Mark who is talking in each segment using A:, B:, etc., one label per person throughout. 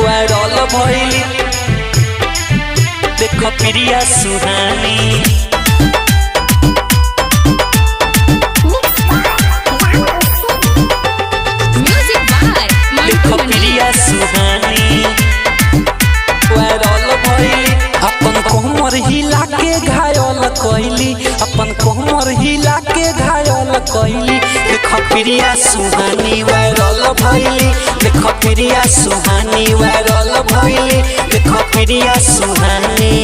A: Viral भइली देखो प्रिया सुहानी देखो प्रिया सुहानी वायरल भइली अपन कोमर हिला के घायल कइली अपन कोमर हिला के घायल कइली देखो प्रिया सुहानी वायरल भइली देखो प्रिया सुहानी वायरल भइली देखो प्रिया सुहानी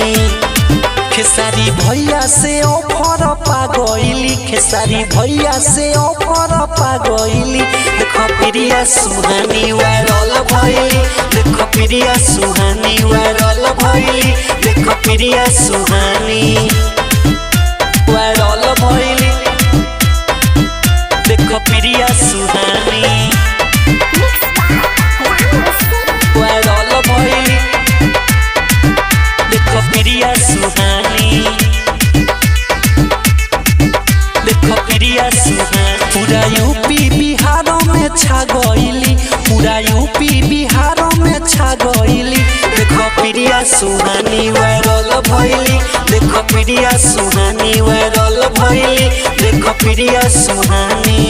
A: खेसारी भैया से ऑफर पा गइली खेसारी भैया से ऑफर पा गइली देखो प्रिया सुहानी वायरल भइली देखो प्रिया सुहानी वायरल भइली देखो प्रिया सुहानी वायरल भइली देखो प्रिया सुहानी वायरल भइली देखो प्रिया सुहानी देखो प्रिया सुहानी पूरा यूपी बिहार में छा गइली पूरा यूपी बिहार में छा गइली देखो प्रिया सुहानी वायरल भइली देखो प्रिया सुहानी वायरल भइली देखो प्रिया सुहानी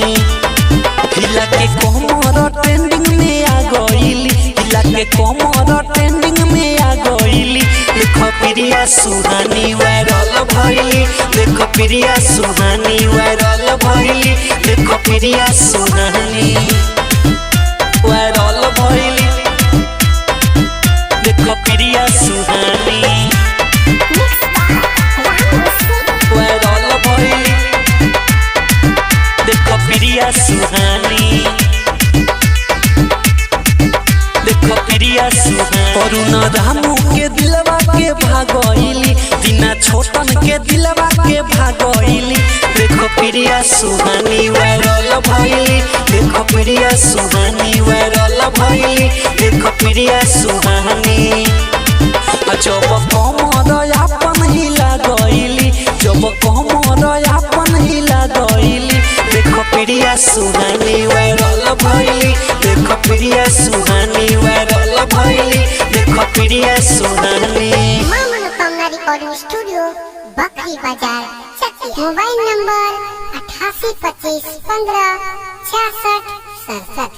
A: हिला के कोमर ट्रेंडिंग में आ गइली हिला के कोमर ट्रेंडिंग में आ गइली देखो प्रिया सुहानी वायरल भइली देखो प्रिया सुहानी वायरल भइली देखो प्रिया सुहानी वायरल भइली देखो प्रिया सुहानी वायरल भइली देखो प्रिया सुहानी देखो प्रिया सुहानी अरुण रामू के दिलवा के भागइली बिना छोटन के दिलवा के भागइली देखो प्रिया सुहानी वायरल भइली देखो प्रिया सुहानी वायरल भइली देखो प्रिया सुहानी जब कमर अपन हिला गइली जब कमर अपन हिला गइली देखो प्रिया सुहानी वायरल भइली देखो प्रिया सुहानी वायरल भइली देखो प्रिया सुहानी
B: रिकॉर्डिंग स्टूडियो बकरी बाजार मोबाइल नंबर 8825156667।